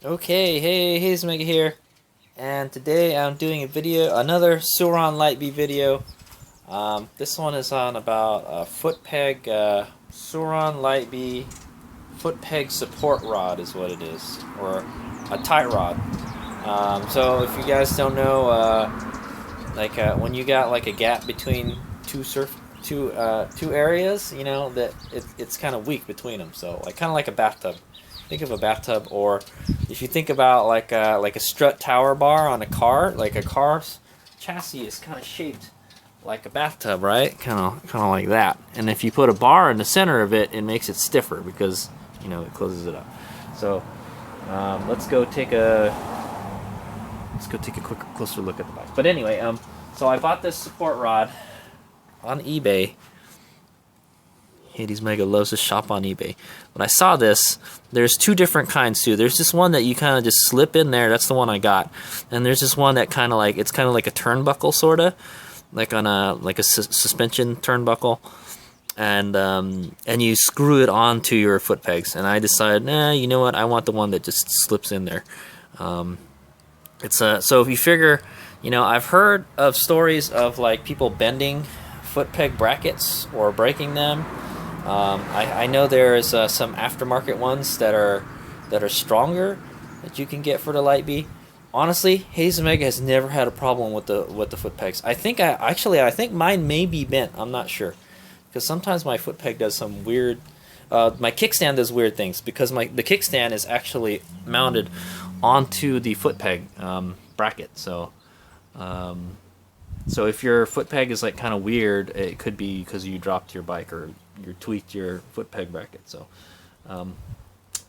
Okay, hey, Mega here, and today I'm doing a video, another Sur Ron Light Bee video. This one is on about a Footpeg, Sur Ron Light Bee Footpeg support rod is what it is, or a tie rod. So if you guys don't know, when you got like a gap between two areas, you know that it's kind of weak between them. So kind of like a bathtub. Think of a bathtub, or if you think about like a strut tower bar on a car, like a car's chassis is kind of shaped like a bathtub, right? Kind of like that. And if you put a bar in the center of it, it makes it stiffer because it closes it up. So let's go take a closer look at the bike. But anyway, so I bought this support rod on eBay. Hades Mega loves to shop on eBay. When I saw this, there's two different kinds too. There's this one that you kind of just slip in there. That's the one I got. And there's this one that it's kind of like a turnbuckle, sorta, like on a suspension turnbuckle, and you screw it onto your foot pegs. And I decided, nah, you know what? I want the one that just slips in there. So if you figure, I've heard of stories of like people bending foot peg brackets or breaking them. I know there's some aftermarket ones that are stronger that you can get for the Light Bee. Honestly, Hades Omega has never had a problem with the foot pegs. I think mine may be bent. I'm not sure, because sometimes my foot peg does some weird. My kickstand does weird things because the kickstand is actually mounted onto the foot peg bracket. So if your foot peg is like kind of weird, it could be because you dropped your bike or you tweaked your foot peg bracket. So,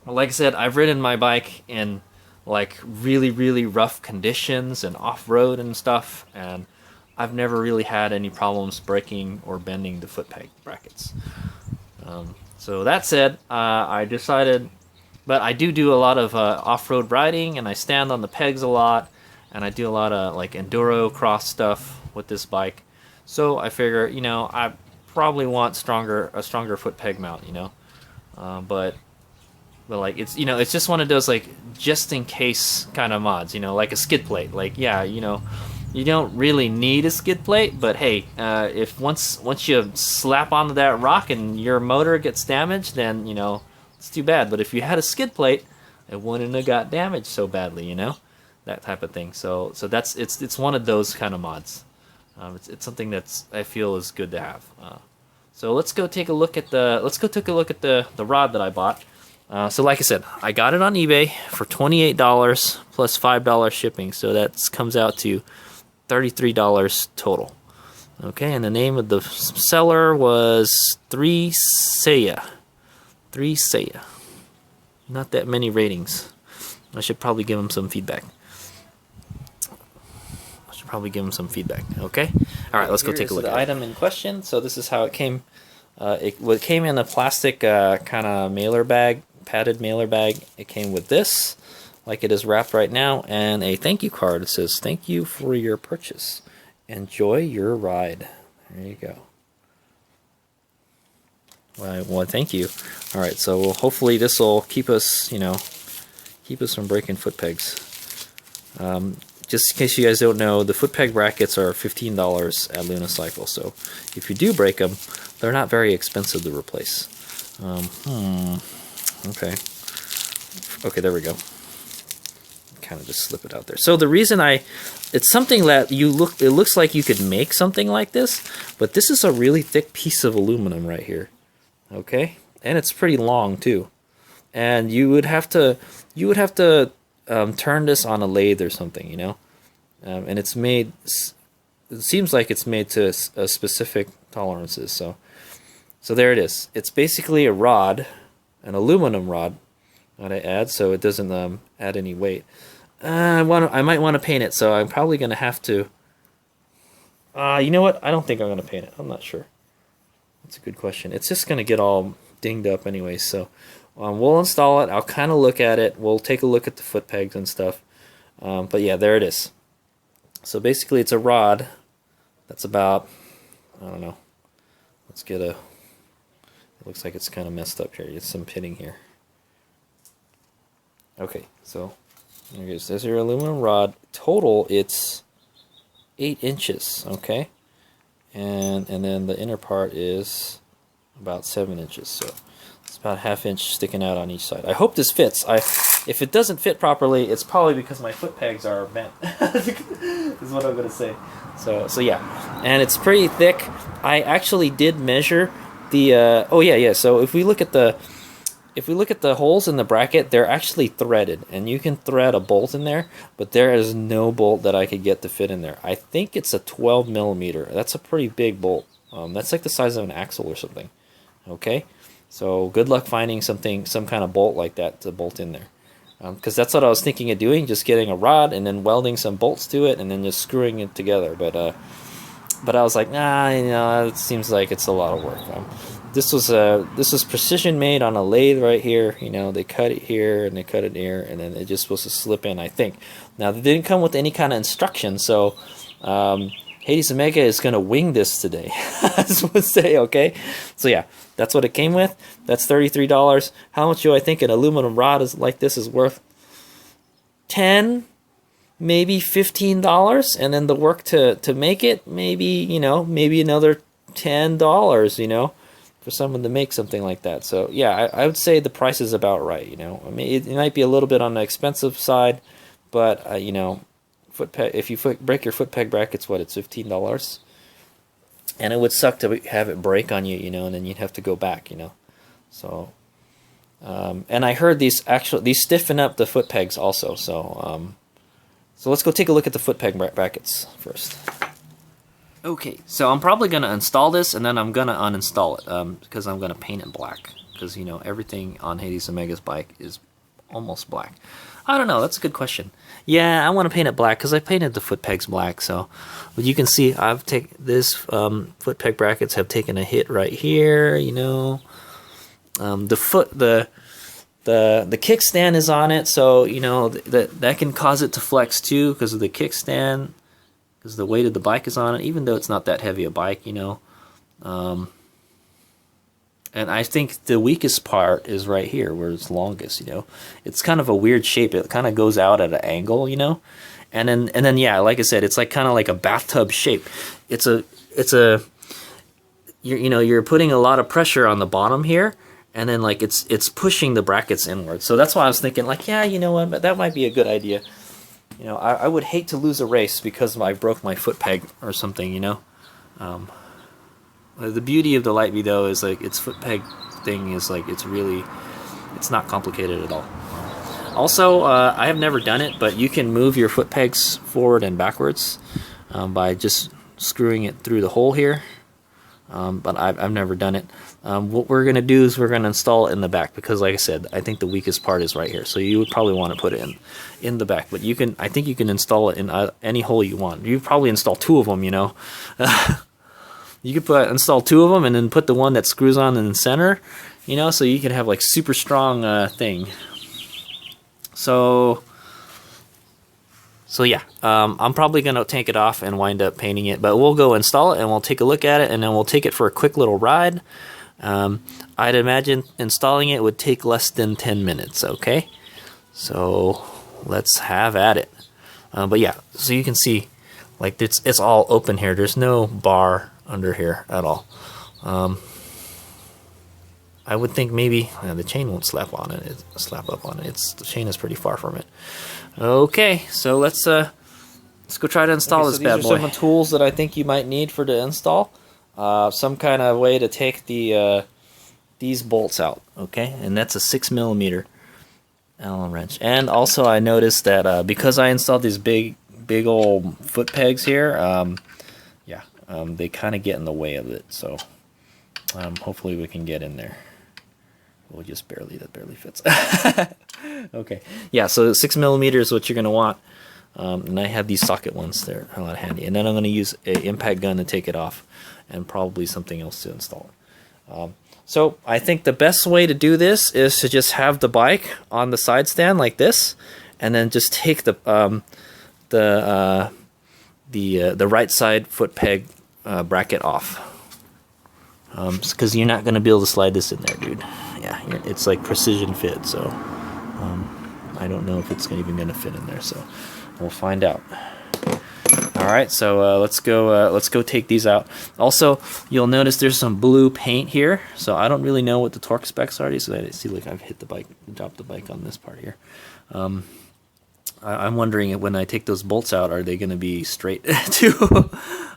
like I said, I've ridden my bike in like really, really rough conditions and off-road and stuff, and I've never really had any problems breaking or bending the foot peg brackets. So that said, I decided, but I do a lot of off-road riding, and I stand on the pegs a lot, and I do a lot of like enduro cross stuff with this bike. So I figure, I probably want a stronger foot peg mount, but like it's just one of those like just in case kind of mods, like a skid plate. Like you don't really need a skid plate, but hey, if once you slap onto that rock and your motor gets damaged, then it's too bad. But if you had a skid plate, it wouldn't have got damaged so badly, that type of thing. So that's it's one of those kind of mods. It's something that's I feel is good to have. So let's go take a look at the rod that I bought. So like I said, I got it on eBay for $28 plus $5 shipping. So that comes out to $33 total. Okay, and the name of the seller was 3Seiya. 3Seiya. Not that many ratings. I should probably give him some feedback. Okay. All right, let's go take a look at the item in question. So this is how it came. It came in a plastic kind of mailer bag, padded mailer bag. It came with this, like it is wrapped right now, and a thank you card. It says, "Thank you for your purchase. Enjoy your ride." There you go. Well, thank you. All right, so hopefully this will keep us, from breaking foot pegs. Just in case you guys don't know, the foot peg brackets are $15 at Luna-Cycle. So if you do break them, they're not very expensive to replace. Okay, there we go. Kind of just slip it out there. So the reason it's something that it looks like you could make something like this, but this is a really thick piece of aluminum right here. Okay, and it's pretty long too. And you would have to turn this on a lathe or something, and it's made. It seems like it's made to specific tolerances. So there it is. It's basically a rod, an aluminum rod, that I add so it doesn't add any weight. I might want to paint it, so I'm probably gonna have to. You know what? I don't think I'm gonna paint it. I'm not sure. That's a good question. It's just gonna get all dinged up anyway, so we'll install it. I'll kind of look at it. We'll take a look at the foot pegs and stuff. But yeah, there it is. So basically, it's a rod that's about, I don't know. Let's get a. It looks like it's kind of messed up here. Get some pitting here. Okay, so there's your aluminum rod. Total, it's 8 inches. Okay, and then the inner part is about 7 inches. So it's about a ½ inch sticking out on each side. I hope this fits. If it doesn't fit properly, it's probably because my foot pegs are bent. Is what I'm gonna say. So yeah, and it's pretty thick. I actually did measure the. Oh yeah. So if we look at the holes in the bracket, they're actually threaded, and you can thread a bolt in there, but there is no bolt that I could get to fit in there. I think it's a 12 millimeter. That's a pretty big bolt. That's like the size of an axle or something. Okay, so good luck finding some kind of bolt like that to bolt in there. Because that's what I was thinking of doing, just getting a rod and then welding some bolts to it and then just screwing it together. But I was like, nah, it seems like it's a lot of work. This was precision made on a lathe right here. They cut it here and they cut it here, and then it's just supposed to slip in, I think. Now, they didn't come with any kind of instruction, so Hades Omega is going to wing this today. I just want to say, okay? So yeah, that's what it came with. That's $33. How much do I think an aluminum rod like this is worth? $10, maybe $15, and then the work to make it, maybe another $10, for someone to make something like that. So yeah, I would say the price is about right. I mean, it might be a little bit on the expensive side, but foot peg, if you break your foot peg brackets, it's $15, and it would suck to have it break on you, and then you'd have to go back, So, and I heard these stiffen up the foot pegs also. So, so let's go take a look at the foot peg brackets first. Okay, so I'm probably gonna install this, and then I'm gonna uninstall it because I'm gonna paint it black. Because everything on Hades Omega's bike is almost black. I don't know. That's a good question. Yeah, I want to paint it black because I painted the foot pegs black. So, but you can see I've taken this foot peg brackets have taken a hit right here. The kickstand is on it, so that can cause it to flex too because of the kickstand, because the weight of the bike is on it. Even though it's not that heavy a bike, And I think the weakest part is right here, where it's longest. It's kind of a weird shape. It kind of goes out at an angle, and then yeah, like I said, it's like kind of like a bathtub shape. You're putting a lot of pressure on the bottom here, and then like it's pushing the brackets inward. So that's why I was thinking like, yeah, what, that might be a good idea. I would hate to lose a race because I broke my foot peg or something. The beauty of the Light Bee though is like its foot peg thing is like it's not complicated at all. Also, I have never done it, but you can move your foot pegs forward and backwards by just screwing it through the hole here. But I've never done it. What we're gonna do is we're gonna install it in the back because, like I said, I think the weakest part is right here. So you would probably want to put it in the back, but I think you can install it in any hole you want. You probably install 2 of them, You could install 2 of them and then put the one that screws on in the center, so you can have like super strong thing. So yeah, I'm probably gonna take it off and wind up painting it, but we'll go install it and we'll take a look at it, and then we'll take it for a quick little ride. I'd imagine installing it would take less than 10 minutes. Okay, so let's have at it. But yeah, so you can see like it's all open here. There's no bar under here at all. I would think maybe the chain won't slap up on it. The chain is pretty far from it. Okay, so let's go try to install this bad boy. These are some of the tools that I think you might need for the install. Some kind of way to take these bolts out. Okay, and that's a 6 millimeter Allen wrench. And also, I noticed that because I installed these big old foot pegs here, they kind of get in the way of it. So hopefully we can get in there. We'll just that barely fits. Okay, yeah, so 6mm is what you're going to want. And I have these socket ones, they're a lot handy. And then I'm going to use an impact gun to take it off, and probably something else to install it. So I think the best way to do this is to just have the bike on the side stand like this, and then just take the right side foot peg bracket off, because you're not going to be able to slide this in there, dude. Yeah, it's like precision fit, so I don't know if it's even going to fit in there, so we'll find out. Alright, so let's go take these out. Also, you'll notice there's some blue paint here, so I don't really know what the torque specs are. So I see, like, I've hit the bike, dropped the bike on this part here. I'm wondering, when I take those bolts out, are they going to be straight too?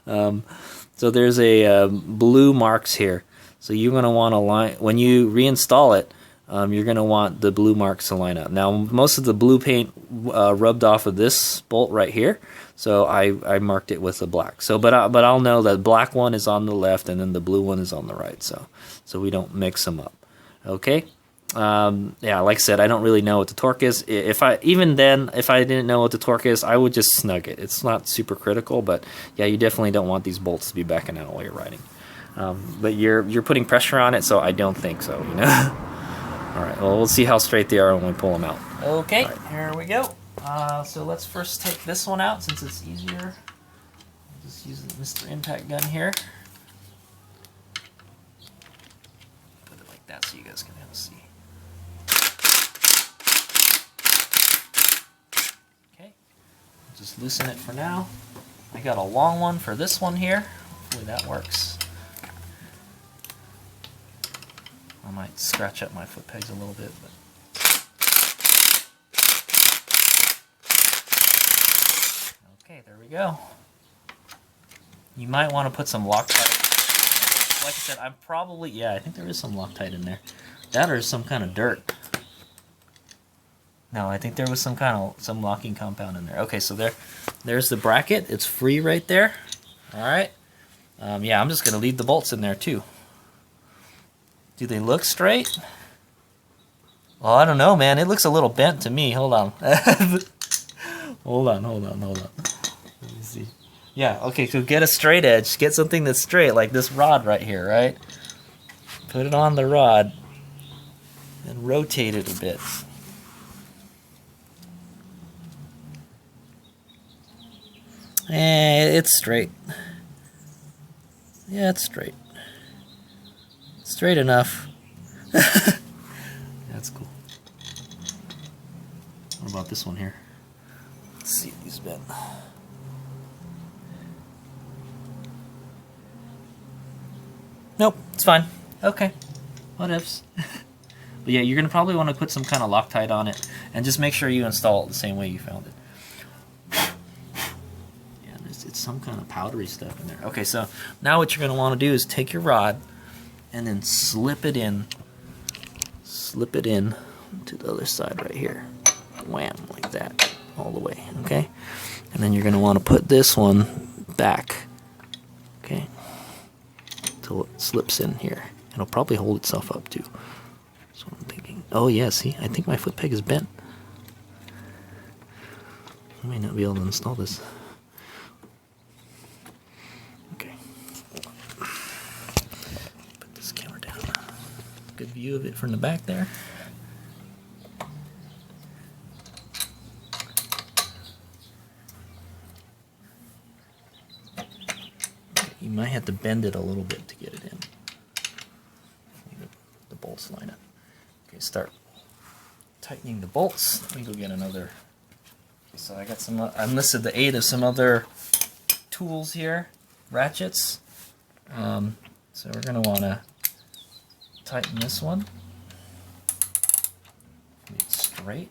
So there's a blue marks here. So you're going to want to line, when you reinstall it, you're going to want the blue marks to line up. Now, most of the blue paint rubbed off of this bolt right here, so I marked it with the black. So, but I'll know that black one is on the left and then the blue one is on the right, so we don't mix them up. Okay. Yeah, like I said, I don't really know what the torque is. If I didn't know what the torque is, I would just snug it. It's not super critical, but yeah, you definitely don't want these bolts to be backing out while you're riding. But you're putting pressure on it, so I don't think so, you know. All right, well, we'll see how straight they are when we pull them out. Okay, right. Here we go. So let's first take this one out since it's easier. I'll just use the Mr. Impact gun here. Put it like that so you guys can see. Okay, just loosen it for now. I got a long one for this one here. Hopefully that works. I might scratch up my foot pegs a little bit, but okay, there we go. You might want to put some Loctite. Like I said, I'm probably, yeah, I think there is some Loctite in there. That or some kind of dirt. No, I think there was some locking compound in there. Okay, so there's the bracket. It's free right there. All right. Yeah, I'm just gonna leave the bolts in there too. Do they look straight? Well, I don't know, man. It looks a little bent to me. Hold on. Hold on. Let me see. Yeah, okay, so get a straight edge. Get something that's straight, like this rod right here, right? Put it on the rod and rotate it a bit. It's straight. Yeah, it's straight. Straight enough. That's cool. What about this one here? Let's see if these bent. Nope, it's fine. Okay, whatevs. But yeah, you're gonna probably want to put some kind of Loctite on it, and just make sure you install it the same way you found it. Yeah, it's some kind of powdery stuff in there. Okay, so now what you're gonna want to do is take your rod and then slip it in to the other side right here. Wham, like that, all the way, okay? And then you're gonna want to put this one back, okay? Till it slips in here. It'll probably hold itself up too. That's what I'm thinking. Oh yeah, see, I think my foot peg is bent. I may not be able to install this. Okay. Put this camera down. Good view of it from the back there. You might have to bend it a little bit to get it in. The bolts line up. Okay, start tightening the bolts. Let me go get another. Okay, so I got some. I enlisted the aid of some other tools here, ratchets. So we're gonna want to tighten this one. Get it straight.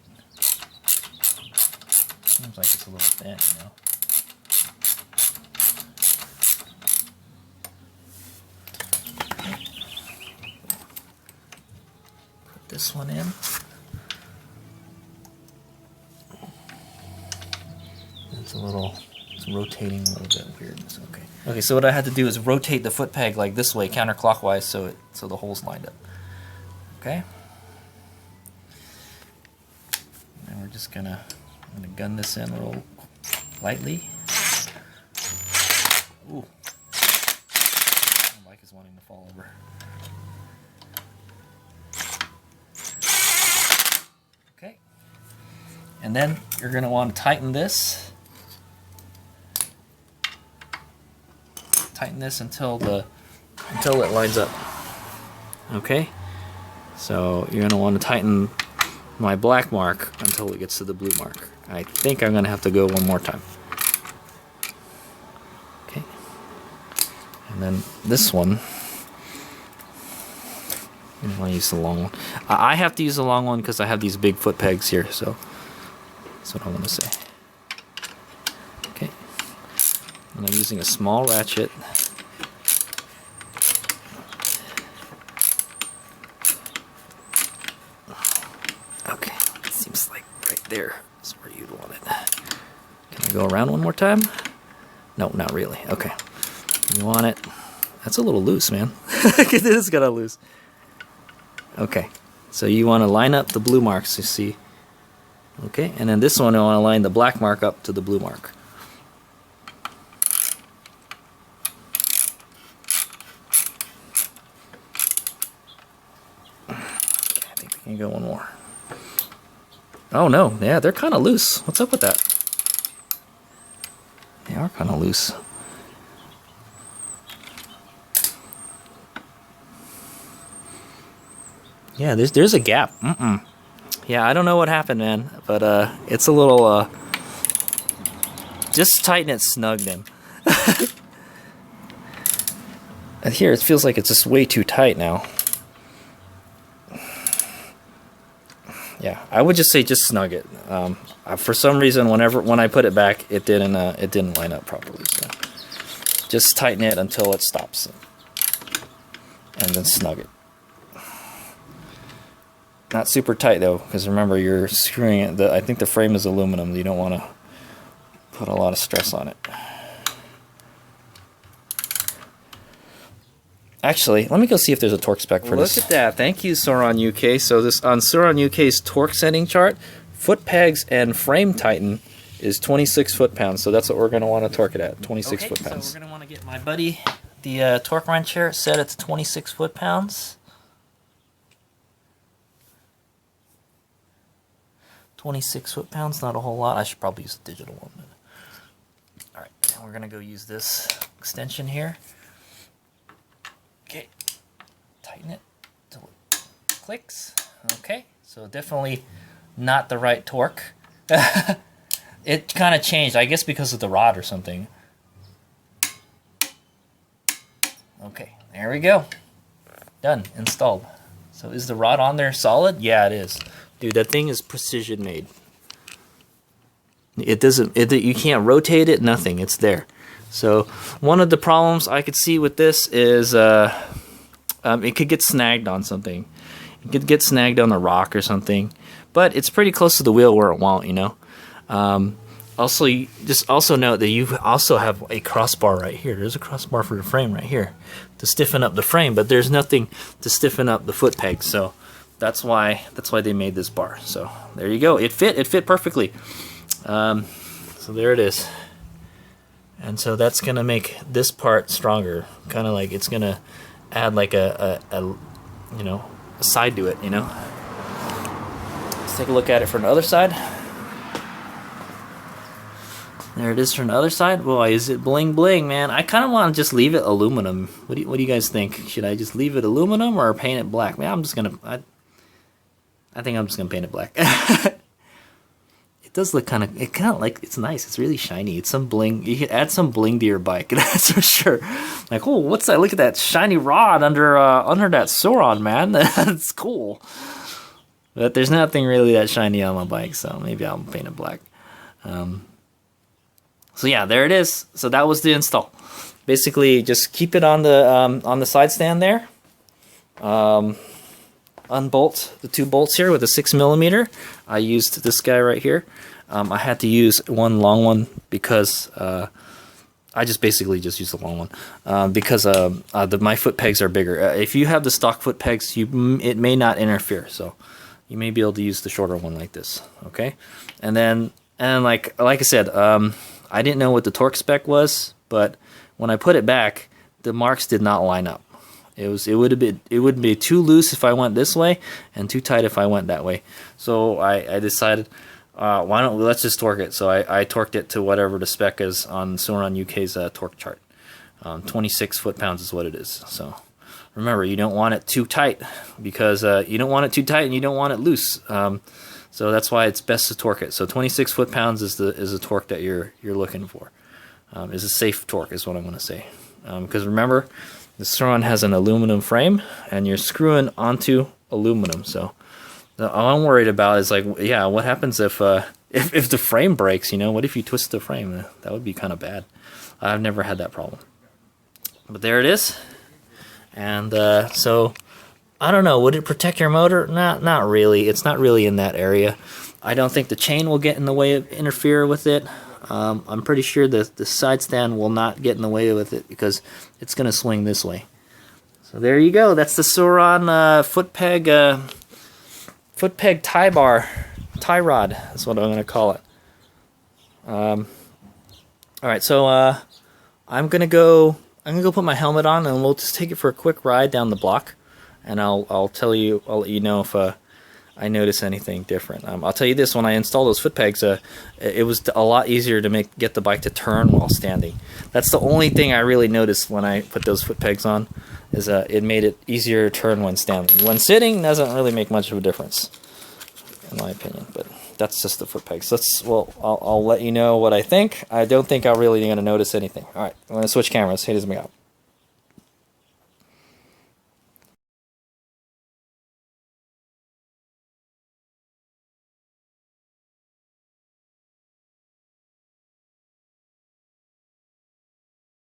Seems like it's a little bent, you know. This one in. It's rotating a little bit weird. It's okay. Okay, so what I had to do is rotate the foot peg like this way, counterclockwise, so the hole's lined up. Okay. just I'm gonna gun this in real lightly. Ooh, my mic is wanting to fall over. Okay, and then you're gonna want to tighten this. Tighten this until it lines up. Okay, so you're gonna want to tighten my black mark until it gets to the blue mark. I think I'm gonna have to go one more time. Okay, and then this one, I want to use the long one. I have to use the long one because I have these big foot pegs here, so that's what I want to say. Okay, and I'm using a small ratchet. Okay, it seems like right there is where you'd want it. Can I go around one more time? No, not really. Okay, you want it. That's a little loose, man. It is kind of loose. Okay, so you want to line up the blue marks, you see. Okay, and then this one I want to line the black mark up to the blue mark. Okay, I think we can go one more. Oh no, yeah, they're kind of loose. What's up with that? They are kind of loose. Yeah, there's a gap. Yeah, I don't know what happened, man, but it's a little just tighten it snug then. And here it feels like it's just way too tight now. Yeah, I would just say just snug it. For some reason, when I put it back, it didn't line up properly. So just tighten it until it stops, and then snug it. Not super tight though, because remember you're screwing it. I think the frame is aluminum. You don't want to put a lot of stress on it. Actually, let me go see if there's a torque spec for this. Look at that. Thank you, Sur Ron UK. So this on Sur Ron UK's torque setting chart, foot pegs and frame tighten is 26 foot-pounds. So that's what we're going to want to torque it at, 26 foot-pounds. So we're going to want to get my buddy the torque wrench here set at 26 foot-pounds. 26 foot-pounds, not a whole lot. I should probably use the digital one. Alright, and we're going to go use this extension here. Okay, tighten it until it clicks. Okay, so definitely not the right torque. It kind of changed, I guess because of the rod or something. Okay, there we go. Done, installed. So is the rod on there solid? Yeah, it is. Dude, that thing is precision made. It doesn't, you can't rotate it, nothing, it's there. So one of the problems I could see with this is it could get snagged on something. It could get snagged on a rock or something. But it's pretty close to the wheel where it won't, you know. Also, just also note that you also have a crossbar right here. There's a crossbar for the frame right here to stiffen up the frame, but there's nothing to stiffen up the foot peg. So that's why they made this bar. So there you go. It fit perfectly. So there it is. And so that's gonna make this part stronger. Kind of like it's gonna add like a you know, a side to it. You know. Let's take a look at it from the other side. There it is from the other side. Boy, is it bling bling, man. I kind of want to just leave it aluminum. What do you guys think? Should I just leave it aluminum or paint it black? Man, I'm just gonna. I think I'm just gonna paint it black. It does look kind of like it's nice. It's really shiny. It's some bling. You can add some bling to your bike, that's for sure. Like, oh, what's that? Look at that shiny rod under that Sur Ron, man. That's cool. But there's nothing really that shiny on my bike, so maybe I'll paint it black. So yeah, there it is. So that was the install. Basically, just keep it on the side stand there. Unbolt the two bolts here with a 6mm. I used this guy right here. I had to use one long one because I just basically just used the long one because my foot pegs are bigger. If you have the stock foot pegs, it may not interfere. So you may be able to use the shorter one like this. Okay, and like I said, I didn't know what the torque spec was, but when I put it back, the marks did not line up. It would be too loose if I went this way, and too tight if I went that way. So I decided, let's just torque it. So I torqued it to whatever the spec is on Sur Ron UK's torque chart. 26 foot-pounds is what it is. So remember, you don't want it too tight, because you don't want it too tight and you don't want it loose. So that's why it's best to torque it. So 26 foot-pounds is the torque that you're looking for. Is a safe torque, is what I'm going to say. Because remember, the Sur Ron has an aluminum frame, and you're screwing onto aluminum. So all I'm worried about is, like, yeah, what happens if the frame breaks? You know, what if you twist the frame? That would be kind of bad. I've never had that problem. But there it is. And so I don't know. Would it protect your motor? Not really. It's not really in that area. I don't think the chain will get in the way, interfere with it. I'm pretty sure the side stand will not get in the way with it, because it's going to swing this way. So there you go. That's the Sur Ron Footpeg tie rod. That's what I'm going to call it. All right. So I'm gonna go put my helmet on, and we'll just take it for a quick ride down the block, and I'll let you know if I notice anything different. I'll tell you this: when I installed those foot pegs, it was a lot easier to get the bike to turn while standing. That's the only thing I really noticed when I put those foot pegs on, is it made it easier to turn when standing. When sitting, doesn't really make much of a difference, in my opinion. But that's just the foot pegs. I'll let you know what I think. I don't think I'm really going to notice anything. All right, I'm going to switch cameras. Hey, this is me out.